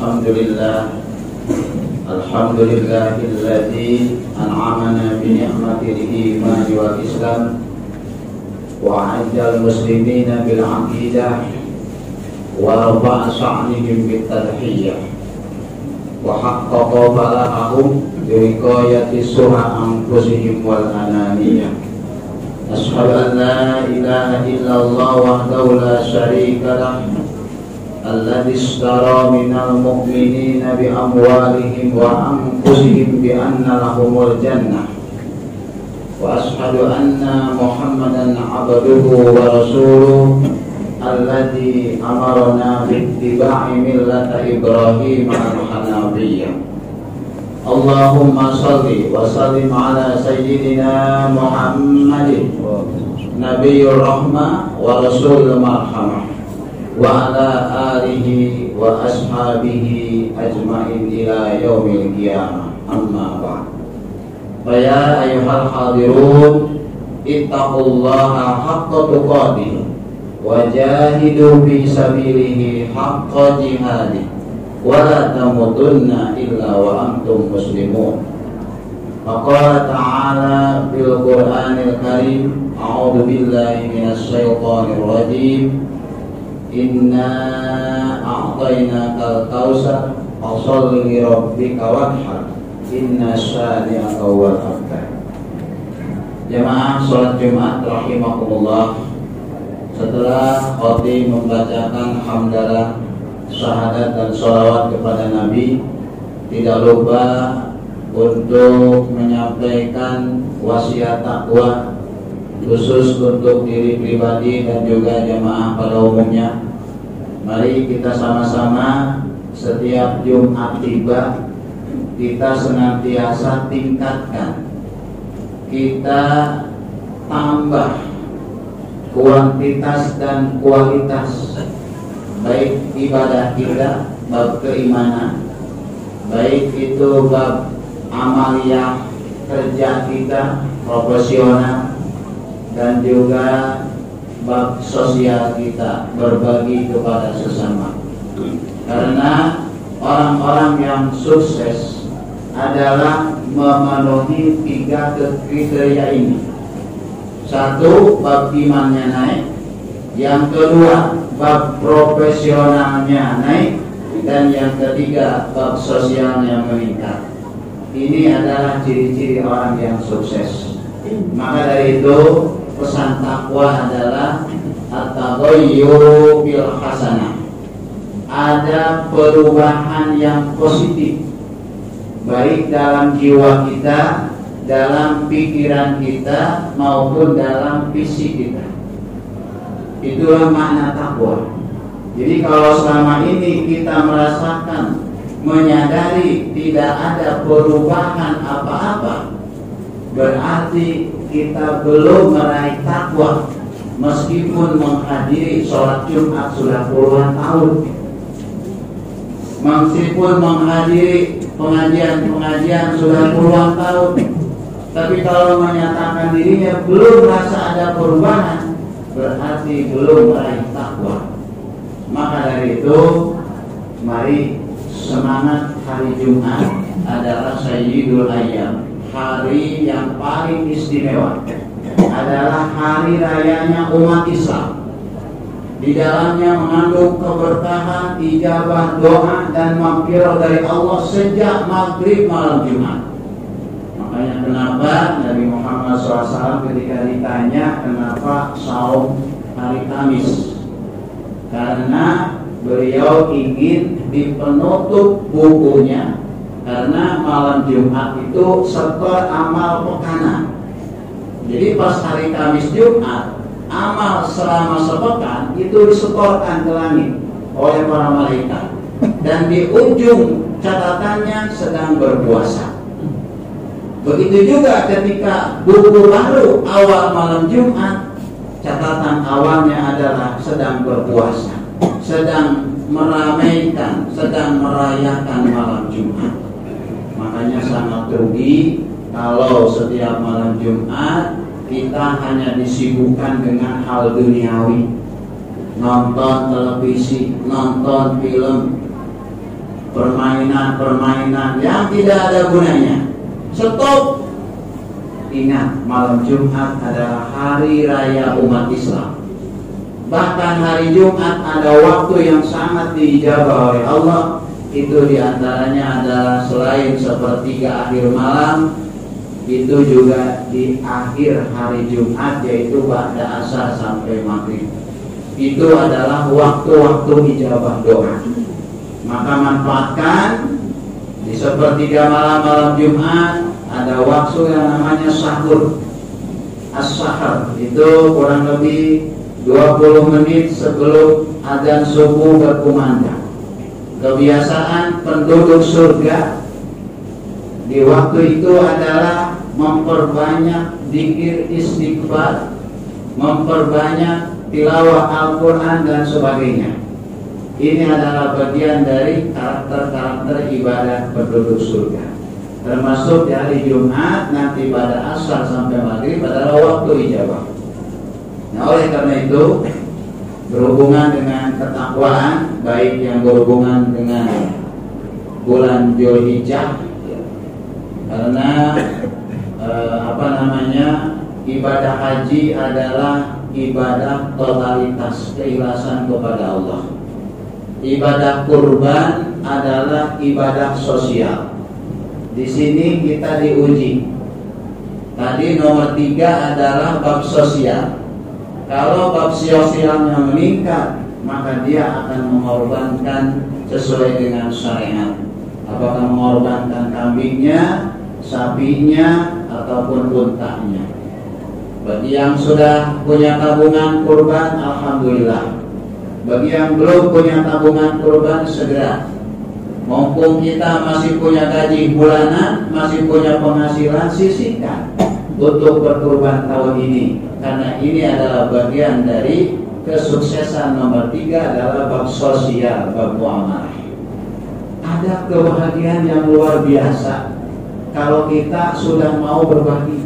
Alhamdulillahilladzi an'amana bi ni'matil iman wal islam wa 'azzal muslimina bil 'aqidah wa rafa'a sha'nihim bit tadhiyah wa haqqaqa balahum bi wiqayati sur'a anfusihim wal ananiyah. Ashhadu an la ilaha illallah wahdahu la syarika lah alladzi ishtara minal mu'minina bi amwalihim wa anfusihim bi anna lahumul jannah. Wa ashhadu anna Muhammadan abduhu wa rasuluh alladzi amarna bi ittiba'i millata Ibrahim al-hanafiyyah. Allahumma shalli wa sallim ala sayyidina Muhammadin nabiyyur rahmah wa rasulul marhamah wa ala alihi wa ashabihi ajma'in ila yaumil qiyamah. Amma ba'd. Fa ya ayyuhal hadirun ittaqullaha haqqa tuqatih wa jahidu fi sabilihi haqqa jihadih wa la tamutunna illa wa antum muslimun. Faqala ta'ala fil Qur'anil Karim, a'udzu billahi minasy syaithanir rajim. Inna a'tainakal kautsar fasholli li rabbika wanhar inna syani'aka huwal abtar. Jamaah salat Jumat rahimakumullah, setelah khatib membacakan hamdalah, syahadat dan sholawat kepada Nabi, tidak lupa untuk menyampaikan wasiat takwa khusus untuk diri pribadi dan juga jamaah pada umumnya. Mari kita sama-sama setiap Jumat tiba kita senantiasa tingkatkan, kita tambah kuantitas dan kualitas, baik ibadah kita, bab keimanan, baik itu bab amaliyah kerja kita profesional, dan juga bab sosial kita, berbagi kepada sesama. Karena orang-orang yang sukses adalah memenuhi 3 kriteria ini. 1, bab imannya naik. Yang kedua, bab profesionalnya naik. Dan yang ketiga, bab sosialnya meningkat. Ini adalah ciri-ciri orang yang sukses. Maka dari itu pesan takwa adalah at-taghayyur bil hasanah. Ada perubahan yang positif, baik dalam jiwa kita, dalam pikiran kita, maupun dalam fisik kita. Itulah makna takwa. Jadi kalau selama ini kita merasakan, menyadari tidak ada perubahan apa-apa, berarti kita belum meraih takwa, meskipun menghadiri sholat Jumat sudah puluhan tahun, meskipun menghadiri pengajian sudah puluhan tahun, tapi kalau menyatakan dirinya belum merasa ada perubahan, berarti belum meraih takwa. Maka dari itu, mari semangat hari Jumat adalah Sayyidul Ayyam, hari yang paling istimewa, adalah hari rayanya umat Islam. Di dalamnya mengandung keberkahan, ijabah doa dan maghfirah dari Allah sejak maghrib malam Jumat. Makanya kenapa Nabi Muhammad SAW ketika ditanya kenapa saum hari Kamis, karena beliau ingin di penutup bukunya, karena malam Jumat itu setor amal pekanan. Jadi pas hari Kamis Jumat, amal selama sepekan itu disetorkan ke langit oleh para malaikat. Dan di ujung catatannya sedang berpuasa. Begitu juga ketika buku baru awal malam Jumat, catatan awalnya adalah sedang berpuasa, sedang meramaikan, sedang merayakan malam Jumat. Makanya sangat rugi kalau setiap malam Jumat kita hanya disibukkan dengan hal duniawi, nonton televisi, nonton film, permainan yang tidak ada gunanya. Stop. Ingat, malam Jumat adalah hari raya umat Islam. Bahkan hari Jumat ada waktu yang sangat diijabah oleh Allah. Itu diantaranya adalah selain sepertiga akhir malam, itu juga di akhir hari Jumat, yaitu ba'da asar sampai maghrib. Itu adalah waktu-waktu ijabah doa. Maka manfaatkan di sepertiga malam Jumat ada waktu yang namanya sahur. As-sahar itu kurang lebih 20 menit sebelum adzan subuh berkumandang. Kebiasaan penduduk surga di waktu itu adalah memperbanyak zikir istighfar, memperbanyak tilawah Al-Quran dan sebagainya. Ini adalah bagian dari karakter-karakter ibadah penduduk surga. Termasuk di hari Jumat nanti pada asar sampai maghrib adalah waktu ijabah. Nah, oleh karena itu berhubungan dengan ketakwaan, baik yang berhubungan dengan bulan Dzulhijjah, karena ibadah haji adalah ibadah totalitas keikhlasan kepada Allah. Ibadah kurban adalah ibadah sosial. Di sini kita diuji. Tadi nomor 3 adalah bab sosial. Kalau bab sosialnya meningkat, maka dia akan mengorbankan sesuai dengan syariat. Apakah mengorbankan kambingnya, sapinya, ataupun untanya. Bagi yang sudah punya tabungan kurban, alhamdulillah. Bagi yang belum punya tabungan kurban, segera. Mumpung kita masih punya gaji bulanan, masih punya penghasilan, sisihkan untuk berkurban tahun ini. Karena ini adalah bagian dari kesuksesan nomor 3 adalah bab sosial, bab muamalah. Ada kebahagiaan yang luar biasa kalau kita sudah mau berbagi.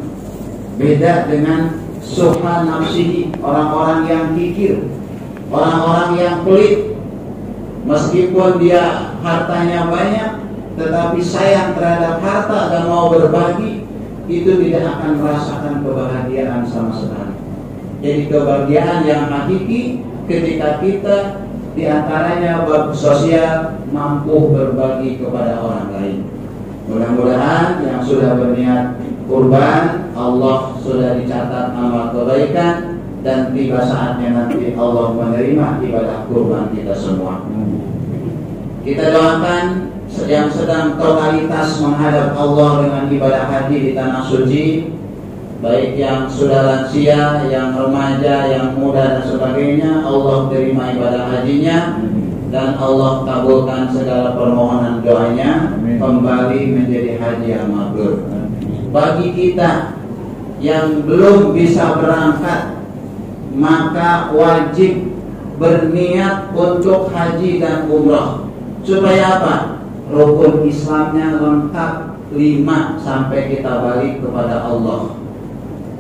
Beda dengan suha nafsihi, orang-orang yang kikir, orang-orang yang pelit. Meskipun dia hartanya banyak, tetapi sayang terhadap harta dan mau berbagi, itu tidak akan merasakan kebahagiaan sama sekali. Jadi kebahagiaan yang hakiki ketika kita diantaranya bab sosial mampu berbagi kepada orang lain. Mudah-mudahan yang sudah berniat kurban, Allah sudah dicatat amal kebaikan, dan tiba saatnya nanti Allah menerima ibadah kurban kita semua. Kita doakan yang sedang totalitas menghadap Allah dengan ibadah haji di tanah suci, baik yang sudah lansia, yang remaja, yang muda dan sebagainya, Allah terima ibadah hajinya dan Allah kabulkan segala permohonan doanya, kembali menjadi haji yang mabrur. Bagi kita yang belum bisa berangkat, maka wajib berniat untuk haji dan umrah. Supaya apa? Rukun Islamnya lengkap 5 sampai kita balik kepada Allah.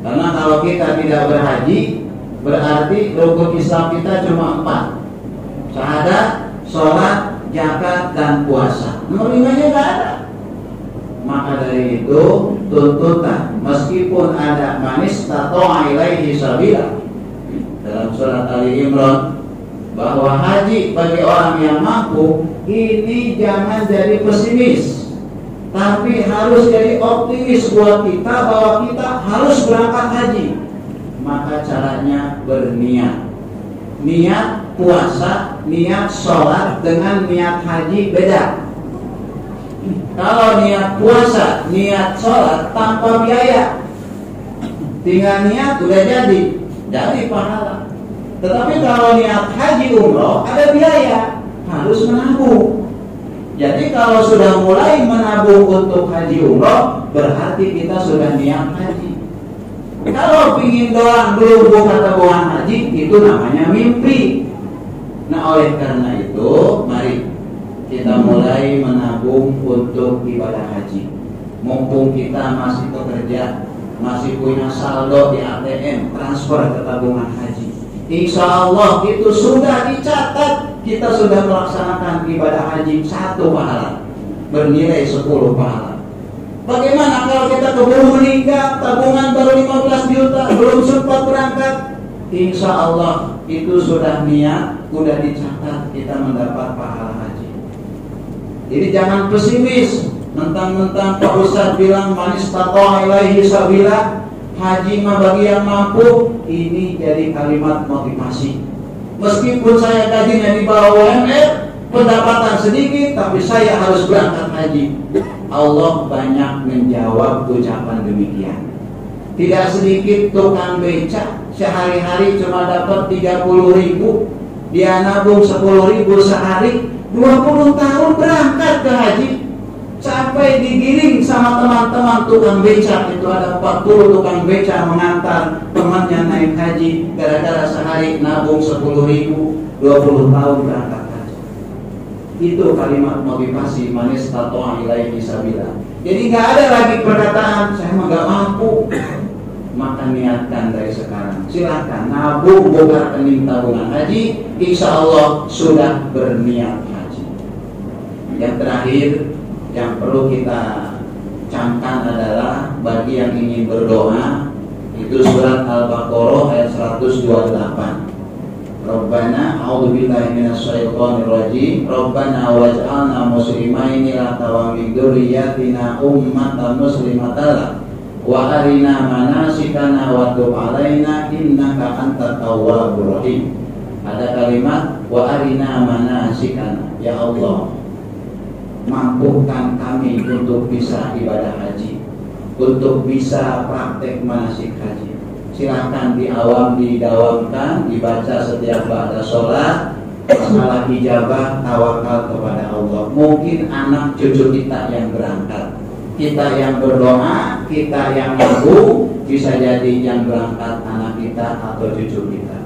Karena kalau kita tidak berhaji, berarti rukun Islam kita cuma 4. Syahadat, sholat, zakat, dan puasa. Nomor 5-nya nggak ada. Maka dari itu tuntutan, meskipun ada manis tato'a ilaihi sabila dalam surat Ali Imran, bahwa haji bagi orang yang mampu ini jangan jadi pesimis, tapi harus jadi optimis buat kita bahwa kita harus berangkat haji. Maka caranya berniat. Niat puasa, niat sholat dengan niat haji beda. Kalau niat puasa, niat sholat tanpa biaya, tinggal niat udah jadi pahala. Tetapi kalau niat haji umroh ada biaya, harus menabung. Jadi kalau sudah mulai menabung untuk haji umroh, berarti kita sudah niat haji. Kalau pingin doang belum buka tabungan haji, itu namanya mimpi. Nah, oleh karena itu, mari kita mulai menabung untuk ibadah haji. Mumpung kita masih bekerja, masih punya saldo di ATM, transfer ke tabungan haji. Insya Allah itu sudah dicatat kita sudah melaksanakan ibadah haji 1 pahala, bernilai 10 pahala. Bagaimana kalau kita keburu meninggal, tabungan baru 15 juta, belum sempat berangkat? Insya Allah itu sudah niat, sudah dicatat kita mendapat pahala haji. Jadi jangan pesimis, mentang-mentang Pak Ustadz bilang manis taqwa ilaihi sabila, haji mah bagi yang mampu. Ini jadi kalimat motivasi. Meskipun saya gajinya di bawah UMR, pendapatan sedikit, tapi saya harus berangkat haji. Allah banyak menjawab ucapan demikian. Tidak sedikit tukang beca sehari-hari cuma dapat 30.000, dia nabung 10.000 sehari, 20 tahun berangkat ke haji. Sampai digiring sama teman-teman tukang beca. Itu ada 40 tukang beca mengantar temannya naik haji, gara-gara sehari nabung 10.000, 20 tahun berangkat haji. Itu kalimat motivasi manis taqwa ilaihi sabila. Jadi gak ada lagi perkataan saya mah gak mampu. Maka niatkan dari sekarang, silakan nabung, buka rekening tabungan haji, insya Allah sudah berniat haji. Yang terakhir yang perlu kita camkan adalah bagi yang ingin berdoa, itu surat Al-Baqarah ayat 128. Rabbana a'udzubillahi minasyaitonir rajim. Rabbana waj'alna muslimaini laka wa min dzurriyyatina ummatan muslimatan lak wa arina manasikana wa tub 'alaina innaka antat tawwabur rahim. Ada kalimat wa arina manasikana, ya Allah, mampukan kami untuk bisa ibadah haji, untuk bisa praktek manasik haji. Silakan didawamkan, dibaca setiap ba'da sholat. Masalah ijabah, tawakal kepada Allah. Mungkin anak cucu kita yang berangkat, kita yang berdoa, kita yang mampu, bisa jadi yang berangkat anak kita atau cucu kita.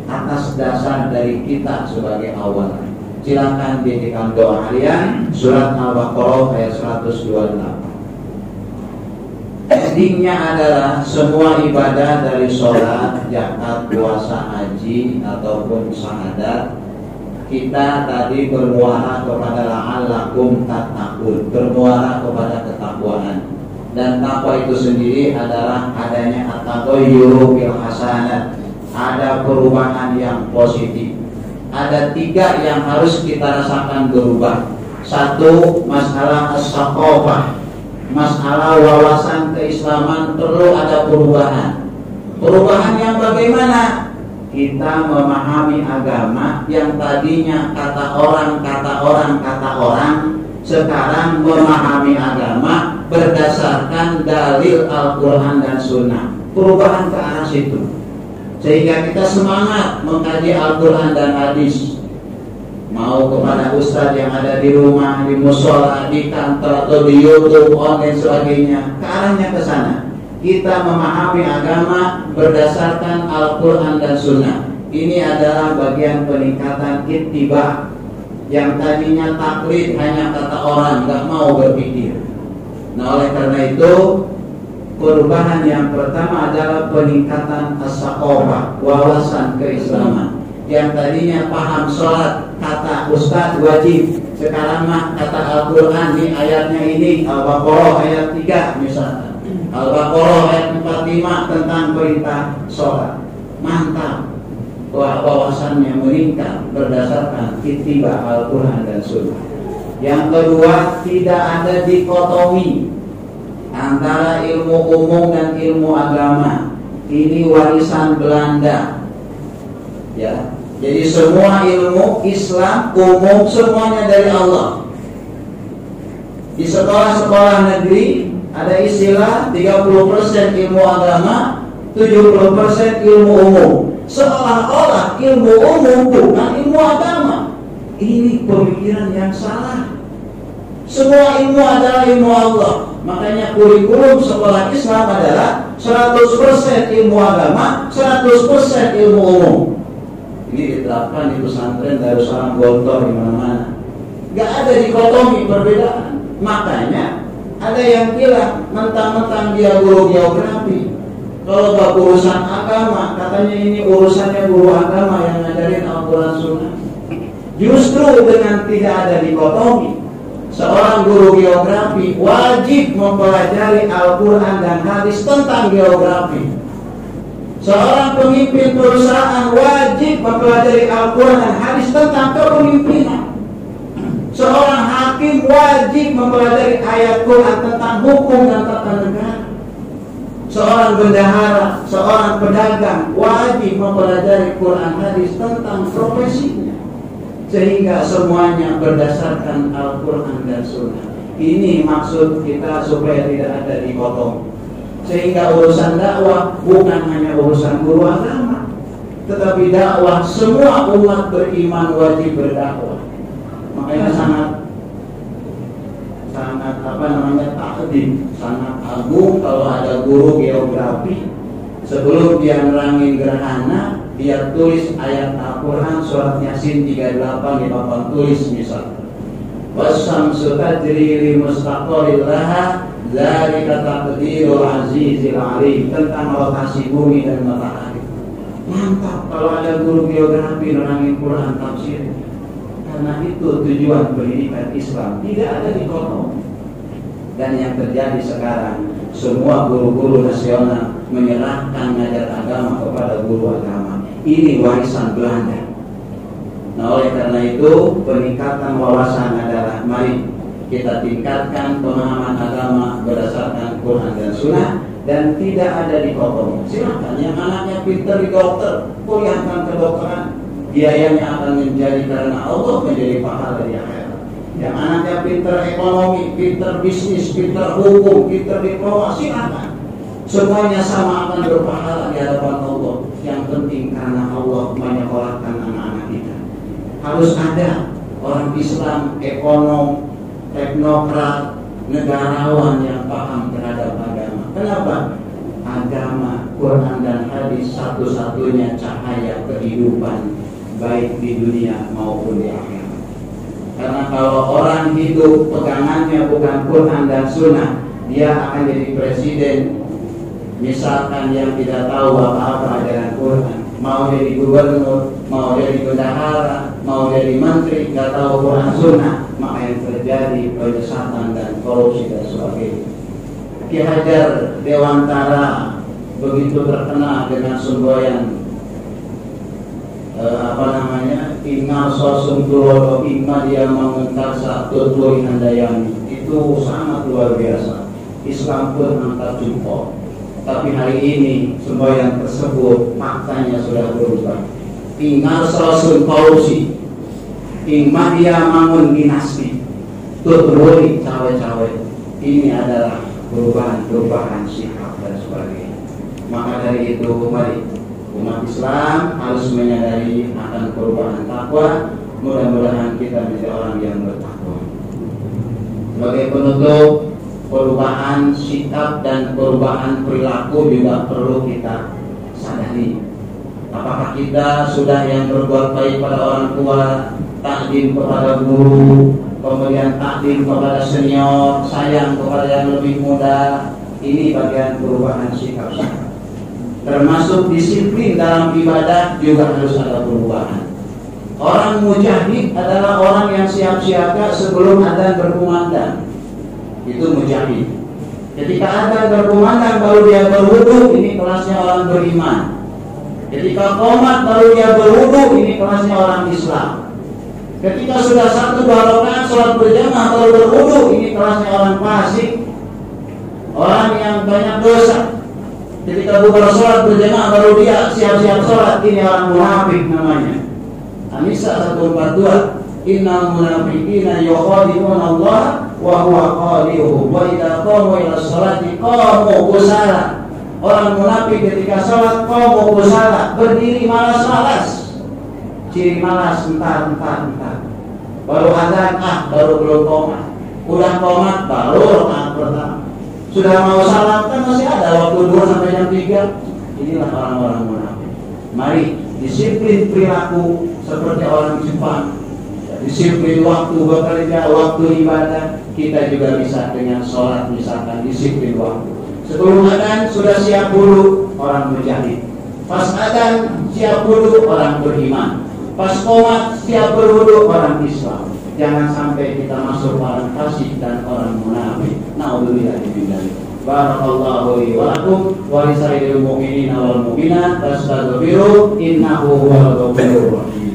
Atas dasar dari kita sebagai awal, silakan jadikan doa harian surat Al-Baqarah ayat 128. Endingnya adalah semua ibadah dari sholat, zakat, puasa, haji ataupun syahadat, kita tadi bermuara kepada la'allakum tattaqun, bermuara kepada ketakwaan. Dan takwa itu sendiri adalah adanya at-taghayyuru bil hasanat, ada perubahan yang positif. Ada 3 yang harus kita rasakan berubah. 1, masalah as-saqafah, masalah wawasan keislaman perlu ada perubahan. Perubahan yang bagaimana? Kita memahami agama yang tadinya kata orang, sekarang memahami agama berdasarkan dalil Al-Quran dan Sunnah. Perubahan ke arah situ, sehingga kita semangat mengkaji Al-Quran dan hadis. Mau kepada ustadz yang ada di rumah, di mushola, di kantor atau di YouTube, online sebagainya, ke arahnya ke sana. Kita memahami agama berdasarkan Al-Quran dan Sunnah. Ini adalah bagian peningkatan ittiba. Yang tadinya taklid, hanya kata orang, gak mau berpikir. Nah, oleh karena itu, perubahan yang pertama adalah peningkatan as-saqafah, wawasan keislaman. Yang tadinya paham sholat, kata ustaz wajib, sekarang mah kata Al-Quran di ayatnya ini, Al-Baqarah ayat 3 misalnya, Al-Baqarah ayat 45 tentang perintah sholat. Mantap, wawasannya meningkat berdasarkan ittiba Al-Quran dan Sunnah. Yang kedua, tidak ada dikotomi antara ilmu umum dan ilmu agama. Ini warisan Belanda, ya. Jadi semua ilmu Islam umum semuanya dari Allah. Di sekolah-sekolah negeri ada istilah 30% ilmu agama, 70% ilmu umum. Seolah-olah ilmu umum bukan ilmu agama. Ini pemikiran yang salah. Semua ilmu adalah ilmu Allah. Makanya kurikulum sekolah Islam adalah 100% ilmu agama, 100% ilmu umum. Ini diterapkan di pesantren Darussalam Gontor di mana-mana. Gak ada dikotomi perbedaan. Makanya ada yang bilang mentang-mentang dia guru geografi, kalau bab urusan agama, katanya ini urusannya guru agama yang ngajarin Al-Quran Sunnah. Justru dengan tidak ada dikotomi, seorang guru geografi wajib mempelajari Al-Quran dan hadis tentang geografi. Seorang pemimpin perusahaan wajib mempelajari Al-Quran dan hadis tentang kepemimpinan. Seorang hakim wajib mempelajari ayat Quran tentang hukum dan tata negara. Seorang bendahara, seorang pedagang wajib mempelajari Quran hadis tentang profesinya, sehingga semuanya berdasarkan Al-Quran dan Sunnah. Ini maksud kita supaya tidak ada dikotomi, sehingga urusan dakwah bukan hanya urusan guru agama, tetapi dakwah semua umat beriman wajib berdakwah. Makanya sangat takdim, sangat agung kalau ada guru geografi sebelum dia nerangin gerhana, dia tulis ayat Al-Quran surat Yasin 38 di papan tulis misalnya. Wasyamsu tajri li mustaqarrin laha dzalika taqdirul azizil alim, tentang rotasi bumi dan matahari. Mantap kalau ada guru geografi nerangin Quran tafsir. Karena itu tujuan pendidikan Islam, tidak ada dikotomi. Dan yang terjadi sekarang, semua guru-guru nasional menyerahkan ngajar agama kepada guru agama. Ini warisan Belanda. Nah, oleh karena itu peningkatan wawasan adalah mari kita tingkatkan pemahaman agama berdasarkan Quran dan Sunnah, dan tidak ada dikotomi. Silakan yang anaknya pintar di dokter, kuliahkan kedokteran. Biayanya akan menjadi karena Allah, menjadi pahala di akhirat. Yang anaknya pintar ekonomi, pintar bisnis, pintar hukum, pintar diplomasi, silakan. Semuanya sama akan berpahala di hadapan Allah. Yang penting karena Allah menyekolahkan anak-anak kita. Harus ada orang Islam, ekonom, teknokrat, negarawan yang paham terhadap agama. Kenapa? Agama, Quran dan hadis satu-satunya cahaya kehidupan, baik di dunia maupun di akhirat. Karena kalau orang hidup pegangannya bukan Quran dan Sunnah, dia akan jadi presiden misalkan yang tidak tahu apa-apa ajaran Quran, mau jadi gubernur, mau jadi bendahara, mau jadi menteri, nggak tahu Quran Sunnah, maka yang terjadi penyesatan dan korupsi dan sebagainya. Ki Hajar Dewantara begitu terkenal dengan semboyan Inna sosum tulodo imma dia mengentarsa tuturi handayani. Itu sangat luar biasa. Islam pun angkat jempol. Tapi hari ini semboyan tersebut faktanya sudah berubah. Inna sosum korupsi, imma dia mangun dinasti, tuturi cawe-cawe. Ini adalah perubahan sikap dan sebagainya. Maka dari itu mari umat Islam harus menyadari akan perubahan takwa. Mudah-mudahan kita menjadi orang yang bertakwa. Sebagai penutup, perubahan sikap dan perubahan perilaku juga perlu kita sadari. Apakah kita sudah yang berbuat baik pada orang tua, takdim kepada guru, kemudian takdim kepada senior, sayang kepada yang lebih muda? Ini bagian perubahan sikap. Termasuk disiplin dalam ibadah juga harus ada perubahan. Orang mujahid adalah orang yang siap siaga sebelum adzan berkumandang. Itu mujahid. Ketika adzan berkumandang baru dia berwudu, ini kelasnya orang beriman. Ketika qomat baru dia berwudu, ini kelasnya orang Islam. Ketika sudah 1-2 rakaat sholat berjamaah baru berwudu, ini kelasnya orang fasik, orang yang banyak dosa. Ketika bukan sholat berjamaah baru dia siap-siap sholat, ini orang munafik namanya. An-Nisa 142. Innal munafiqina yukhadi'una Allah wa huwa khadi'uhum wa idza qamu ila sholati qamu kusala. Orang munafik ketika sholat qamu kusala, berdiri malas-malas. Ciri malas, entar. Baru adzan, baru belum qomat. Udah qomat baru rakaat pertama. Sudah mau salam kan masih ada waktu 2 sampai jam 3. Inilah orang-orang munafik. Mari disiplin perilaku seperti orang Jepang. Disiplin waktu bekerja, waktu ibadah. Kita juga bisa dengan sholat misalkan disiplin waktu. Sebelum adzan sudah siap dulu orang mujahid. Pas adzan siap dulu orang beriman. Pas qomat siap berwudu orang Islam. Jangan sampai kita masuk orang fasik dan orang munafik. Naudzubillah min dzalik. Barakallahu li wa lakum wa li sa'iril mu'minina wal mu'minat fastaghfiru innahu huwal ghafurur rahim.